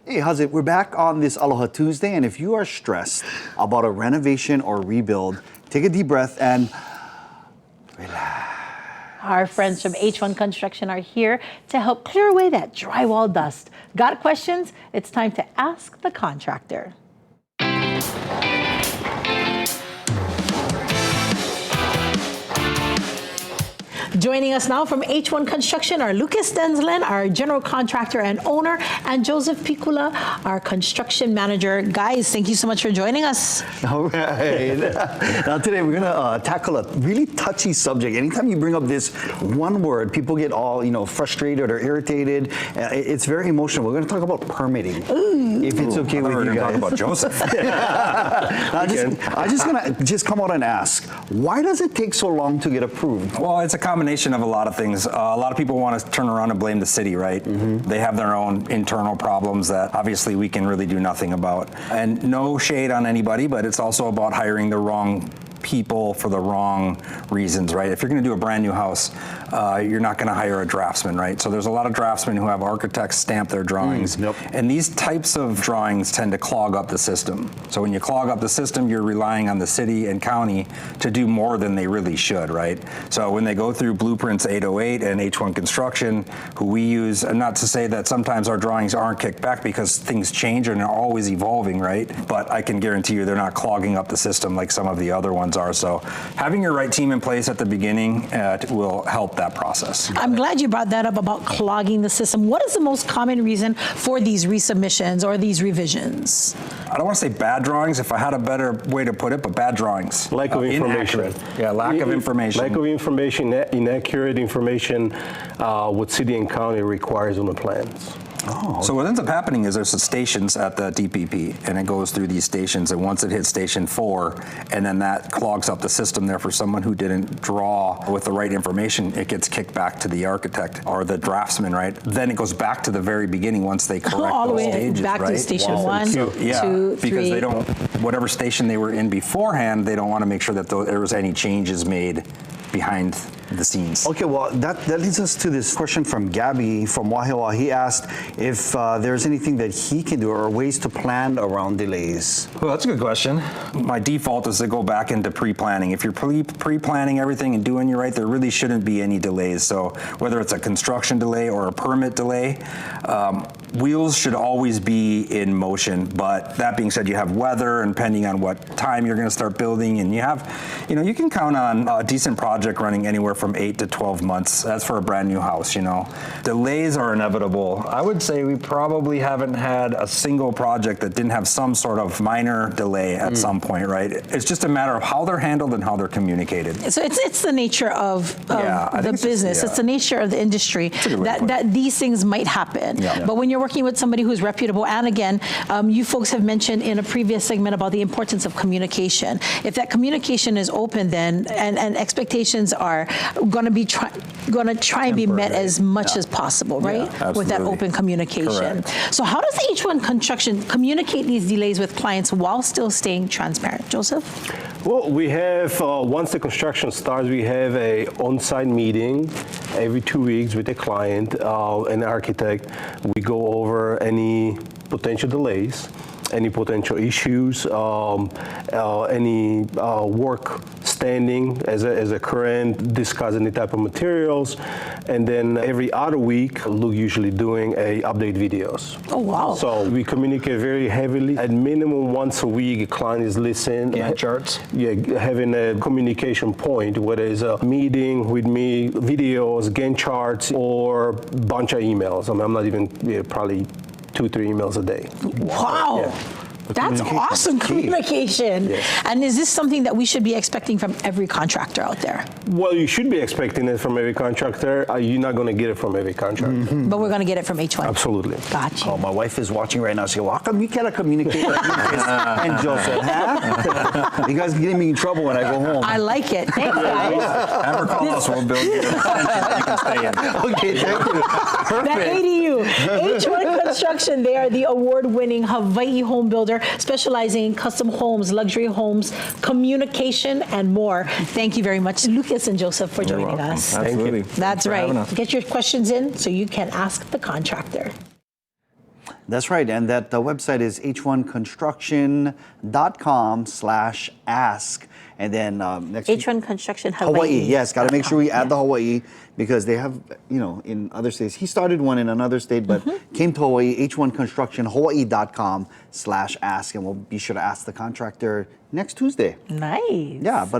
Hey, how's it? We're back on this Aloha Tuesday, and if you are stressed about a renovation or rebuild, take a deep breath and relax. Our friends from H1 Construction are here to help clear away that drywall dust. Got questions? It's time to ask the contractor. Joining us now from H1 Construction are Lucas Stensland, our general contractor and owner, and Jozef Pikula, our construction manager. Guys, thank you so much for joining us. All right. Now today we're gonna tackle a really touchy subject. Anytime you bring up this one word, people get all frustrated or irritated. It's very emotional. We're gonna talk about permitting. Ooh. If it's okay with you guys. Talk about Jozef. I'm just gonna come out and ask, why does it take so long to get approved? Well, it's a combination of a lot of things. A lot of people want to turn around and blame the city, right? Mm-hmm. They have their own internal problems that obviously we can really do nothing about. And no shade on anybody, but it's also about hiring the wrong people for the wrong reasons, right? If you're going to do a brand new house, you're not going to hire a draftsman, right? So there's a lot of draftsmen who have architects stamp their drawings. Yep. And these types of drawings tend to clog up the system. So when you clog up the system, you're relying on the city and county to do more than they really should, right? So when they go through Blueprints 808 and H1 Construction, who we use, and not to say that sometimes our drawings aren't kicked back because things change and they're always evolving, right? But I can guarantee you they're not clogging up the system like some of the other ones are. So having your right team in place at the beginning will help that process. I'm glad you brought that up about clogging the system. What is the most common reason for these resubmissions or these revisions? I don't want to say bad drawings, if I had a better way to put it, but bad drawings. Lack of information. Inaccurate. Yeah, lack of information. Lack of information, inaccurate information, what city and county requires on the plans. Oh. So what ends up happening is there's stations at the DPP, and it goes through these stations, and once it hits station 4, and then that clogs up the system there for someone who didn't draw with the right information, it gets kicked back to the architect or the draftsman, right? Then it goes back to the very beginning once they correct all the those way stages, back right? to station 1, So, 2, 3. because they don't, whatever station they were in beforehand, they don't want to make sure that there was any changes made behind the scenes. Okay, well, that leads us to this question from Gabby from Wahiawa. He asked if there's anything that he can do or ways to plan around delays. Well, that's a good question. My default is to go back into pre-planning. If you're pre-planning everything and doing it right, there really shouldn't be any delays. So whether it's a construction delay or a permit delay, wheels should always be in motion. But that being said, you have weather, and depending on what time you're going to start building, and you have, you can count on a decent project running anywhere from 8 to 12 months. That's for a brand new house, Delays are inevitable. I would say we probably haven't had a single project that didn't have some sort of minor delay at some point, right? It's just a matter of how they're handled and how they're communicated. So it's the nature of the business. It's the nature of the industry that these things might happen. Yeah. But when you're working with somebody who's reputable, and again, you folks have mentioned in a previous segment about the importance of communication. If that communication is open, then and expectations are going to try and be met as much as possible, right? Yeah, with that open communication. Correct. So how does H1 Construction communicate these delays with clients while still staying transparent? Jozef? Well, we have, once the construction starts, we have a on-site meeting every 2 weeks with the client and the architect. We go over any potential delays, any potential issues, any work standing as a current, discuss any type of materials, and then every other week, Luke usually doing update videos. Oh, wow. So we communicate very heavily. At minimum once a week, a client is listening. Gantt charts? Yeah, having a communication point, whether it's a meeting with me, videos, Gantt charts, or bunch of emails. I'm not even, probably 2-3 emails a day. Wow. Yeah. That's awesome communication. Yes. And is this something that we should be expecting from every contractor out there? Well, you should be expecting it from every contractor. You're not going to get it from every contractor. Mm-hmm. But we're going to get it from H1. Absolutely. Gotcha. Oh, my wife is watching right now. She goes, well, how come you cannot communicate like Lucas and Jozef, huh? You guys getting me in trouble when I go home. I like it. Thanks, guys. Ever call us, we'll build you an extension you can stay in. Okay, thank you. Perfect. That ADU. H1 Construction, they are the award-winning Hawaiʻi home builder specializing in custom homes, luxury homes, communication, and more. Thank you very much, Lucas and Jozef, for joining us. Absolutely. That's right. Get your questions in so you can ask the contractor. That's right, and that website is h1construction.com/ask. And then next week, H1 Construction Hawaii. yes, got to make sure we add the Hawaii because they have, in other states. He started one in another state, but came to Hawaii, h1constructionhawaii.com/ask, and we'll be sure to ask the contractor next Tuesday. Nice. Yeah, but